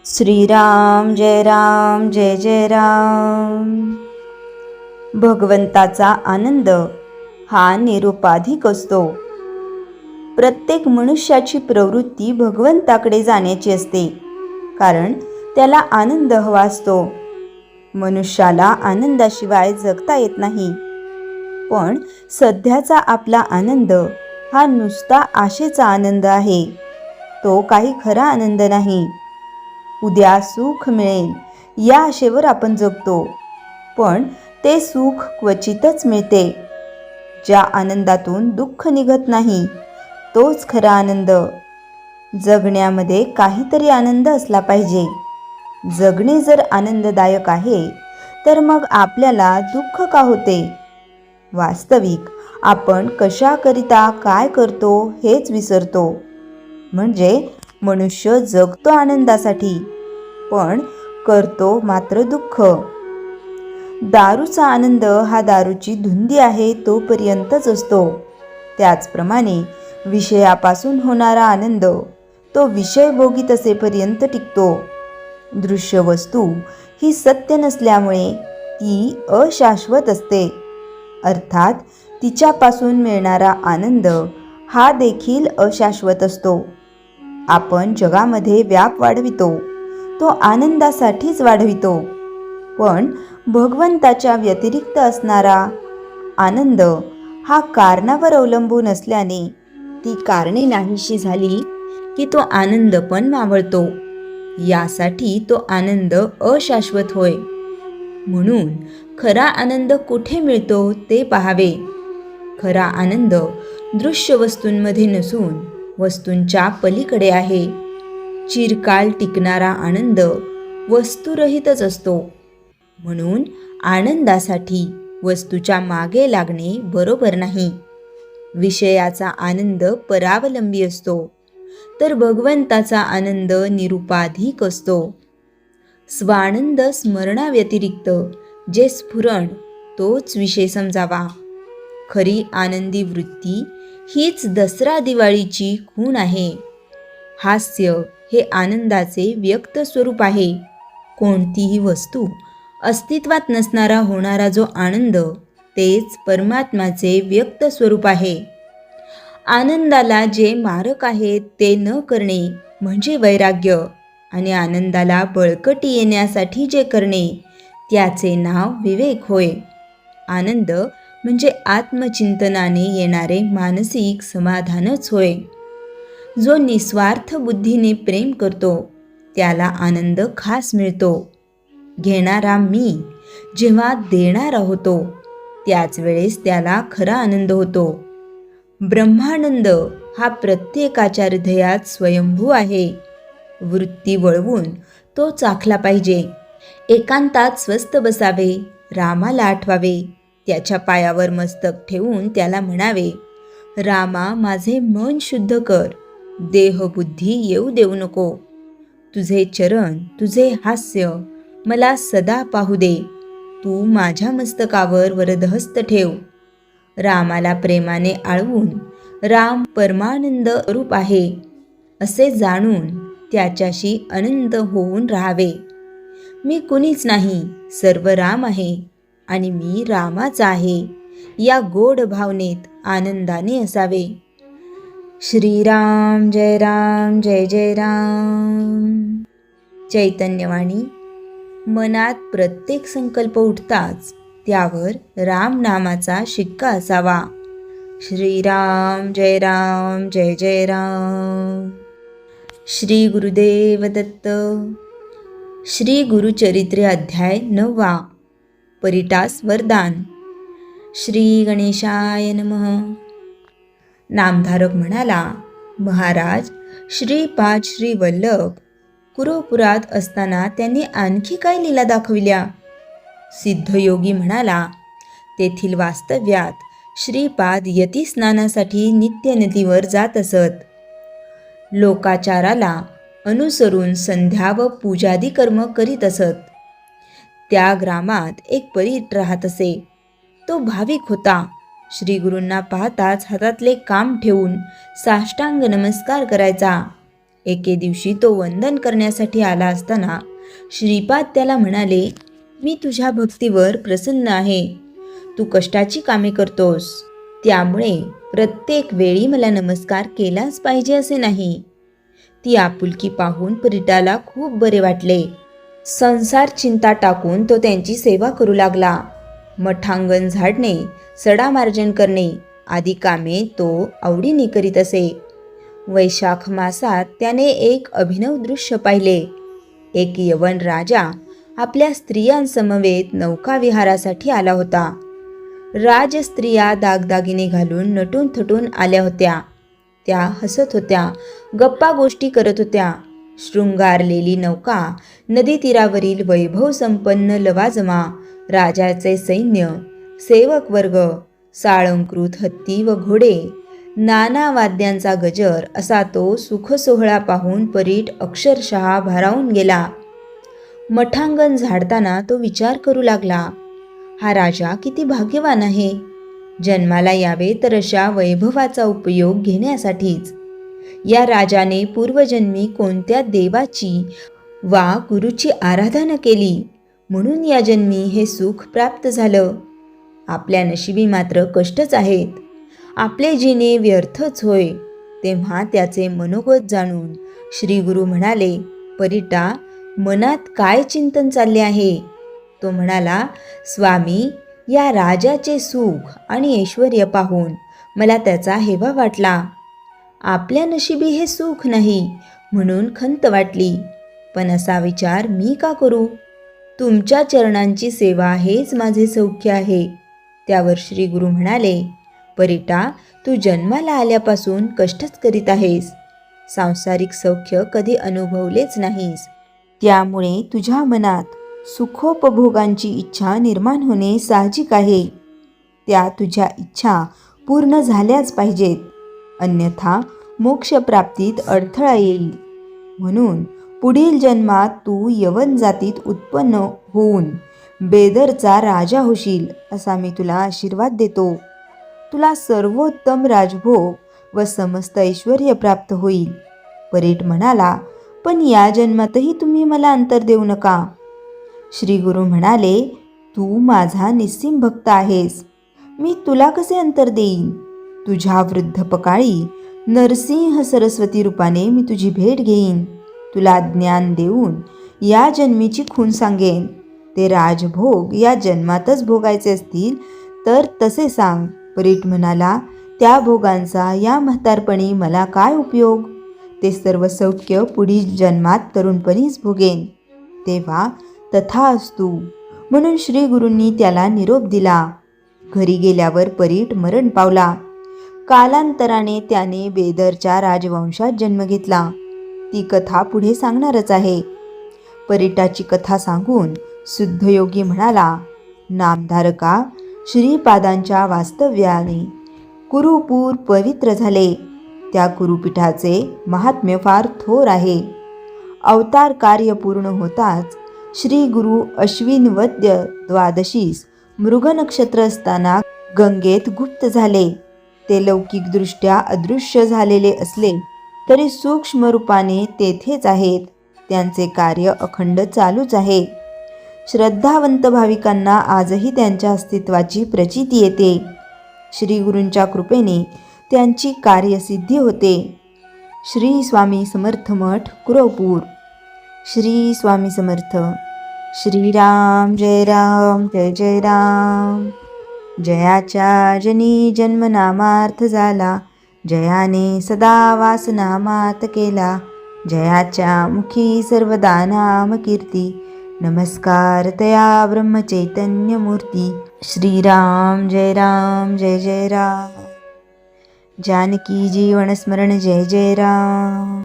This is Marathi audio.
श्रीराम जय राम जय जय राम। भगवंताचा आनंद हा निरुपाधिक असतो। प्रत्येक मनुष्याची प्रवृत्ती भगवंताकडे जाण्याची असते, कारण त्याला आनंद हवा असतो। मनुष्याला आनंदाशिवाय जगता येत नाही, पण सध्याचा आपला आनंद हा नुसता आशेचा आनंद आहे, तो काही खरा आनंद नाही। उद्या सुख मिळेल या आशेवर आपण जगतो, पण ते सुख क्वचितच मिळते। ज्या आनंदातून दुःख निघत नाही तोच खरा आनंद। जगण्यामध्ये काहीतरी आनंद असला पाहिजे। जगणे जर आनंददायक आहे तर मग आपल्याला दुःख का होते? वास्तविक आपण कशाकरिता काय करतो हेच विसरतो। म्हणजे मनुष्य जगतो आनंदासाठी, पण करतो मात्र दुःख। दारूचा आनंद हा दारूची धुंदी आहे तोपर्यंतच असतो, त्याचप्रमाणे विषयापासून होणारा आनंद तो विषय भोगीत असेपर्यंत टिकतो। दृश्य वस्तू ही सत्य नसल्यामुळे ती अशाश्वत असते, अर्थात तिच्यापासून मिळणारा आनंद हा देखील अशाश्वत असतो। आपण जगामध्ये व्याप वाढवितो तो आनंदासाठीच वाढवितो, पण भगवंताच्या व्यतिरिक्त असणारा आनंद हा कारणावर अवलंबून असल्याने ती कारणे नाहीशी झाली की तो आनंद पण मावळतो। यासाठी तो आनंद अशाश्वत होय। म्हणून खरा आनंद कुठे मिळतो ते पाहावे। खरा आनंद दृश्य वस्तूंमध्ये नसून वस्तूंच्या पलीकडे आहे। चिरकाल टिकणारा आनंद वस्तुरहितच असतो। म्हणून आनंदासाठी वस्तूच्या मागे लागणे बरोबर नाही। विषयाचा आनंद परावलंबी असतो, तर भगवंताचा आनंद निरुपाधिक असतो। स्वानंद स्मरणाव्यतिरिक्त जे स्फुरण तोच विषय समजावा। खरी आनंदी वृत्ती हीच दसरा दिवाळीची खूण आहे। हास्य हे आनंदाचे व्यक्त स्वरूप आहे। कोणतीही वस्तू अस्तित्वात नसणारा होणारा जो आनंद तेच परमात्म्याचे व्यक्त स्वरूप आहे। आनंदाला जे मारक आहे ते न करणे म्हणजे वैराग्य, आणि आनंदाला बळकटी येण्यासाठी जे करणे त्याचे नाव विवेक होय। आनंद म्हणजे आत्मचिंतनाने येणारे मानसिक समाधानच होय। जो निस्वार्थ बुद्धीने प्रेम करतो त्याला आनंद खास मिळतो। घेणारा मी जेव्हा देणारा होतो त्याच वेळेस त्याला खरा आनंद होतो। ब्रह्मानंद हा प्रत्येकाच्या हृदयात स्वयंभू आहे। वृत्ती वळवून तो चाखला पाहिजे। एकांतात स्वस्थ बसावे, रामाला आठवावे, त्याच्या पायावर मस्तक ठेवून त्याला म्हणावे, रामा माझे मन शुद्ध कर, देहबुद्धी येऊ देऊ नको। तुझे चरण तुझे हास्य मला सदा पाहू दे। तू माझ्या मस्तकावर वरदहस्त ठेव। रामाला प्रेमाने आळवून राम परमानंद रूप आहे असे जाणून त्याच्याशी आनंद होऊन राहावे। मी कुणीच नाही, सर्व राम आहे आणि मी रामाचा आहे या गोड भावनेत आनंदाने असावे। श्रीराम जय राम जय जय राम। चैतन्यवाणी। मनात प्रत्येक संकल्प उठताच त्यावर राम नामाचा शिक्का असावा। श्रीराम जय राम जय जय राम। श्री गुरुदेव दत्त। श्री गुरुचरित्र अध्याय 9। परिटास वरदान। श्री गणेशाय नमः। नामधारक म्हणाला, महाराज, श्रीपाद श्री वल्लभ कुरुपुरात असताना त्यांनी आणखी काय लीला दाखविल्या? सिद्धयोगी म्हणाला, तेथील वास्तव्यात श्रीपाद यती स्नानासाठी नित्य नदीवर जात असत। लोकाचाराला अनुसरून संध्या व पूजादी कर्म करीत असत। त्या ग्रामात एक परीट राहत असे। तो भाविक होता। श्री गुरूंना पाहताच हातातले काम ठेवून साष्टांग नमस्कार करायचा। एके दिवशी तो वंदन करण्यासाठी आला असताना श्रीपाद त्याला म्हणाले, मी तुझ्या भक्तीवर प्रसन्न आहे. तू कष्टाची कामे करतोस, त्यामुळे प्रत्येक वेळी मला नमस्कार केलाच पाहिजे असे नाही. ती आपुलकी पाहून परीटाला खूप बरे वाटले. संसार चिंता टाकून तो त्यांची सेवा करू लागला. मठांगण झाडणे, सडामार्जन करणे आदी कामे तो आवडीने करीत असे. वैशाख मासात त्याने एक अभिनव दृश्य पाहिले. एक यवन राजा आपल्या स्त्रियांसमवेत नौकाविहारासाठी आला होता. राजस्त्रिया दागदागिने घालून नटून थटून आल्या होत्या. त्या हसत होत्या, गप्पा गोष्टी करत होत्या. शृंगारलेली नौका, नदी तीरावरील वैभव संपन्न लवाजमा, राजाचे सैन्य, सेवक वर्ग, साळंकृत हत्ती व घोडे, नाना वाद्यांचा गजर असा तो सुखसोहळा पाहून परीट अक्षरशः भारावून गेला. मठांगण झाडताना तो विचार करू लागला, हा राजा किती भाग्यवान आहे. जन्माला यावे तर अशा वैभवाचा उपयोग घेण्यासाठीच. या राजाने पूर्वजन्मी कोणत्या देवाची वा गुरुची आराधना केली म्हणून या जन्मी हे सुख प्राप्त झालं. आपल्या नशिबी मात्र कष्टच आहेत. आपले जिणे व्यर्थच होय. तेव्हा त्याचे मनोगत जाणून श्री गुरु म्हणाले, परीटा, मनात काय चिंतन चालले आहे? तो म्हणाला, स्वामी, या राजाचे सुख आणि ऐश्वर्य पाहून मला त्याचा हेवा वाटला. आपल्या नशिबी हे सुख नाही म्हणून खंत वाटली. पण असा विचार मी का करू? तुमच्या चरणांची सेवा हेच माझे सौख्य आहे. त्यावर श्री गुरु म्हणाले, परीटा, तू जन्माला आल्यापासून कष्टच करीत आहेस. सांसारिक सौख्य कधी अनुभवलेच नाहीस. त्यामुळे तुझ्या मनात सुखोपभोगांची इच्छा निर्माण होणे साहजिक आहे. त्या तुझ्या इच्छा पूर्ण झाल्याच पाहिजेत, अन्यथा मोक्षप्राप्तीत अडथळा येईल. म्हणून पुढील जन्मात तू यवन जातीत उत्पन्न होऊन बेदरचा राजा होशील असा मी तुला आशीर्वाद देतो. तुला सर्वोत्तम राजभोग व समस्त ऐश्वर्य प्राप्त होईल. परीट म्हणाला, पण या जन्मातही तुम्ही मला अंतर देऊ नका. श्री गुरु म्हणाले, तू माझा निस्सीम भक्त आहेस. मी तुला कसे अंतर देईन? तुझ्या वृद्धपकाळी नरसिंह सरस्वती रूपाने मी तुझी भेट घेईन. तुला ज्ञान देऊन या जन्मीची खूण सांगेन. ते राजभोग या जन्मातच भोगायचे असतील तर तसे सांग. परीट म्हणाला, त्या भोगांचा या म्हातारपणी मला काय उपयोग? ते सर्व सौख्य पुढील जन्मात तरुणपणीच भोगेन. तेव्हा तथास्तु म्हणून श्री गुरूंनी त्याला निरोप दिला. घरी गेल्यावर परीट मरण पावला. कालांतराने त्याने बेदरच्या राजवंशात जन्म घेतला. ती कथा पुढे सांगणारच आहे. परीटाची कथा सांगून शुद्धयोगी म्हणाला, नामधारका, श्रीपादांच्या वास्तव्याने कुरुपूर पवित्र झाले. त्या कुरुपीठाचे महात्म्य फार थोर आहे. अवतार कार्य पूर्ण होताच श्री गुरु अश्विन वद्य द्वादशीस मृग नक्षत्र असताना गंगेत गुप्त झाले. ते लौकिकदृष्ट्या अदृश्य झालेले असले तरी सूक्ष्म रूपाने तेथेच आहेत. त्यांचे कार्य अखंड चालूच आहे. श्रद्धावंत भाविकांना आजही त्यांच्या अस्तित्वाची प्रचिती येते. श्री गुरूंच्या कृपेने त्यांची कार्यसिद्धी होते. श्री स्वामी समर्थ मठ, कुरवपूर. श्री स्वामी समर्थ. श्रीराम जय राम जय जय राम. जयाच्या जनी जन्मनामार्थ झाला, जयाने सदा वासनामात केला. जयाच्या मुखी सर्वदा नाम कीर्ती, नमस्कार तया ब्रह्मचैतन्य मूर्ती. श्रीराम जय राम जय जय राम. जानकी जीवन स्मरण जय जय राम.